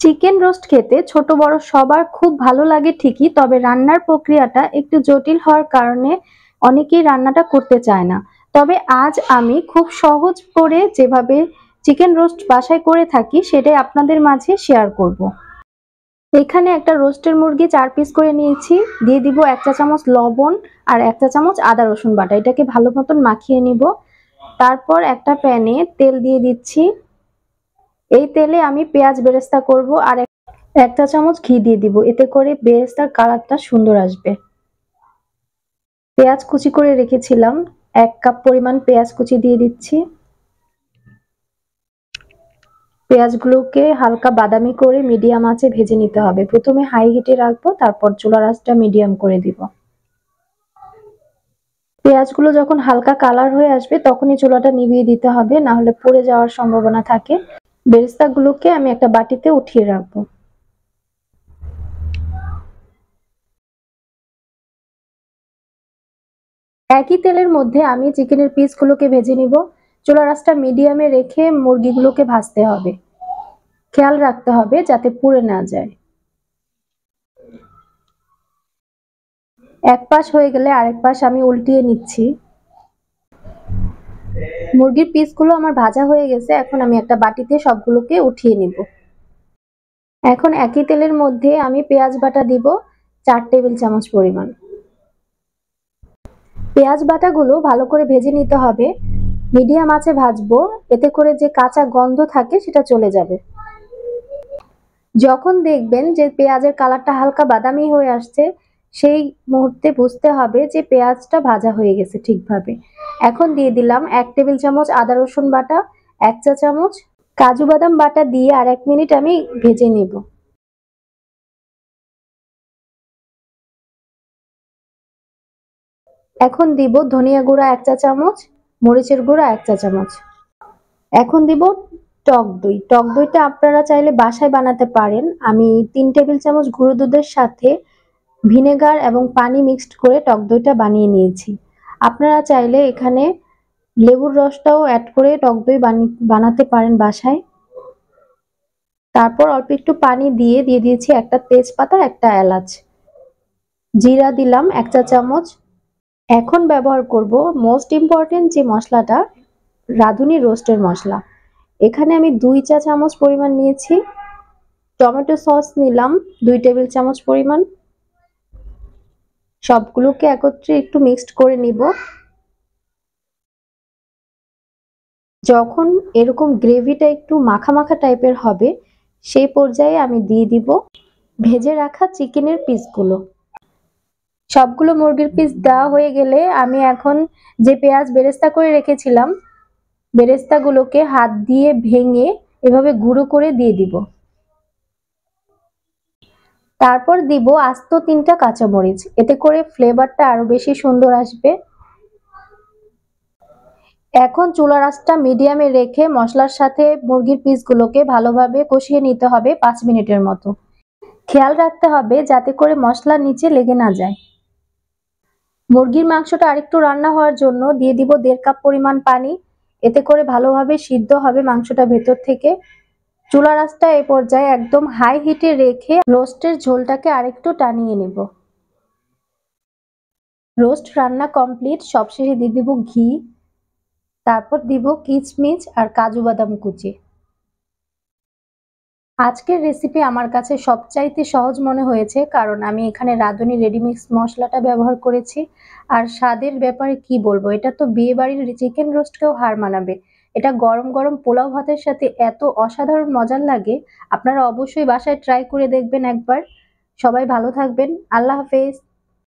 Chicken roast খেতে ছোট বড় সবার খুব ভালো লাগে ঠিকই, তবে রান্নার প্রক্রিয়াটা একটু জটিল হওয়ার কারণে অনেকেই রান্নাটা করতে চায় না। তবে আজ আমি খুব সহজ করে যেভাবে চিকেন রোস্ট বাসায় করে থাকি সেটাই আপনাদের মাঝে শেয়ার করব। এখানে একটা রোস্টের মুরগি 4 পিস করে নিয়েছি, দিয়ে দিব 1 চা চামচ লবণ আর 1 চা চামচ আদা রসুন বাটা। এটাকে ভালো মতন মাখিয়ে নিব। তারপর একটা প্যানে তেল দিয়ে দিচ্ছি। এই তেলে আমি পেঁয়াজ বেরেস্তা করব আর 1 চা চামচ ঘি দিয়ে দিব, এতে করে বেরেস্তার কালারটা সুন্দর আসবে। পেঁয়াজ কুচি করে রেখেছিলাম, 1 কাপ পরিমাণ পেঁয়াজ কুচি দিয়ে দিচ্ছি। পেঁয়াজগুলোকে হালকা বাদামি করে মিডিয়াম আঁচে ভেজে নিতে হবে। প্রথমে হাই হিটে রাখবো, তারপর চুলার আঁচটা মিডিয়াম করে দিব। পেঁয়াজগুলো যখন হালকা কালার হয়ে আসবে তখনই চুলাটা নিভিয়ে দিতে হবে, না হলে পুড়ে যাওয়ার সম্ভাবনা থাকে। বেরেস্তাগুলোকে আমি একটা বাটিতে উঠিয়ে রাখবো। একই তেলের মধ্যে আমি চিকেনের পিসগুলোকে ভেজে নিব। চুলার আঁচটা মিডিয়ামে রেখে মুরগিগুলোকে ভাজতে হবে। খেয়াল রাখতে হবে যাতে পুড়ে না যায়। এক পাশ হয়ে গেলে আরেক পাশ আমি উল্টিয়ে নিচ্ছি। মুরগির পিসগুলো আমার ভাজা হয়ে গেছে, এখন আমি একটা বাটিতে সবগুলোকে উঠিয়ে নিব। এখন একই তেলের মধ্যে আমি পেঁয়াজ বাটা দিব 4 টেবিল চামচ পরিমাণ। পেঁয়াজ বাটাগুলো ভালো করে ভেজে নিতে হবে, মিডিয়াম আঁচে ভাজবো, এতে করে যে কাঁচা গন্ধ থাকে সেটা চলে যাবে। যখন দেখবেন যে পেঁয়াজের কালারটা হালকা বাদামি হয়ে আসছে, সেই মুহূর্তে বুঝতে হবে যে পেঁয়াজটা ভাজা হয়ে গেছে ঠিকভাবে। এখন দিয়ে দিলাম 1 টেবিল চামচ আদা রসুন বাটা, 1 চা চামচ কাজু বাদাম বাটা দিয়ে আর 1 মিনিট আমি ভেজে নেব। এখন দিব ধনিয়া গুঁড়া 1 চা চামচ, মরিচের গুঁড়া 1 চা চামচ। এখন দিব টক দই। টক দইটা আপনারা চাইলে বাসায় বানাতে পারেন। আমি 3 টেবিল চামচ গুঁড়ো দুধের সাথে ভিনেগার এবং পানি মিক্সড করে টক দইটা বানিয়ে নিয়েছি। আপনারা চাইলে এখানে লেবুর রসটাও অ্যাড করে টক দই বানাতে পারেন বাসায়। তারপর অল্প একটু পানি দিয়ে দিয়েছি একটা তেজপাতা, একটা এলাচ। জিরা দিলাম 1 চা চামচ। এখন ব্যবহার করব মোস্ট ইম্পর্টেন্ট যে মশলাটা, রাঁধুনি রোস্টের মশলা। এখানে আমি 2 চা চামচ পরিমাণ নিয়েছি। টমেটো সস নিলাম 2 টেবিল চামচ পরিমাণ। সবগুলোকে একত্রে একটু মিক্সড করে নিব। যখন এরকম গ্রেভিটা একটু মাখা মাখা টাইপের হবে, সেই পর্যায়ে আমি দিয়ে দিব ভেজে রাখা চিকেনের পিসগুলো। সবগুলো মুরগির পিস দেওয়া হয়ে গেলে আমি এখন যে পেঁয়াজ বেরেস্তা করে রেখেছিলাম, বেরেস্তাগুলোকে হাত দিয়ে ভেঙে এভাবে গুঁড়ো করে দিয়ে দিব। তারপর দিব আস্ত 3টা কাঁচামরিচ, এতে করে ফ্লেভারটা আরো বেশি সুন্দর আসবে। এখন চুলার আঁচটা মিডিয়ামে রেখে মশলার সাথে মুরগির পিসগুলোকে ভালোভাবে কষিয়ে নিতে হবে 5 মিনিটের মতো। খেয়াল রাখতে হবে যাতে করে মশলা নিচে লেগে না যায়। মুরগির মাংসটা আরেকটু রান্না হওয়ার জন্য দিয়ে দিব 1.5 কাপ পরিমাণ পানি, এতে করে ভালোভাবে সিদ্ধ হবে মাংসটা ভেতর থেকে। চুলার আঁচটা এই পর্যায়ে একদম হাই হিটে রেখে রোস্টের ঝোলটাকে আরেকটু টানিয়ে নেব। রোস্ট রান্না কমপ্লিট। সবশেষে দিয়ে দিব ঘি, তারপর দিব কিশমিশ আর কাজু বাদাম কুচি। আজকের রেসিপি আমার কাছে সবচাইতে সহজ মনে হয়েছে, কারণ আমি এখানে রাঁধুনি রেডিমিক্স মশলাটা ব্যবহার করেছি। আর স্বাদের ব্যাপারে কি বলবো, এটা তো বিয়ে বাড়ির চিকেন রোস্টকেও হার মানাবে। এটা গরম গরম পোলাও ভাতের সাথে এত অসাধারণ মজার লাগে, আপনারা অবশ্যই বাসায় ট্রাই করে দেখবেন একবার। সবাই ভালো থাকবেন, আল্লাহ হাফেজ।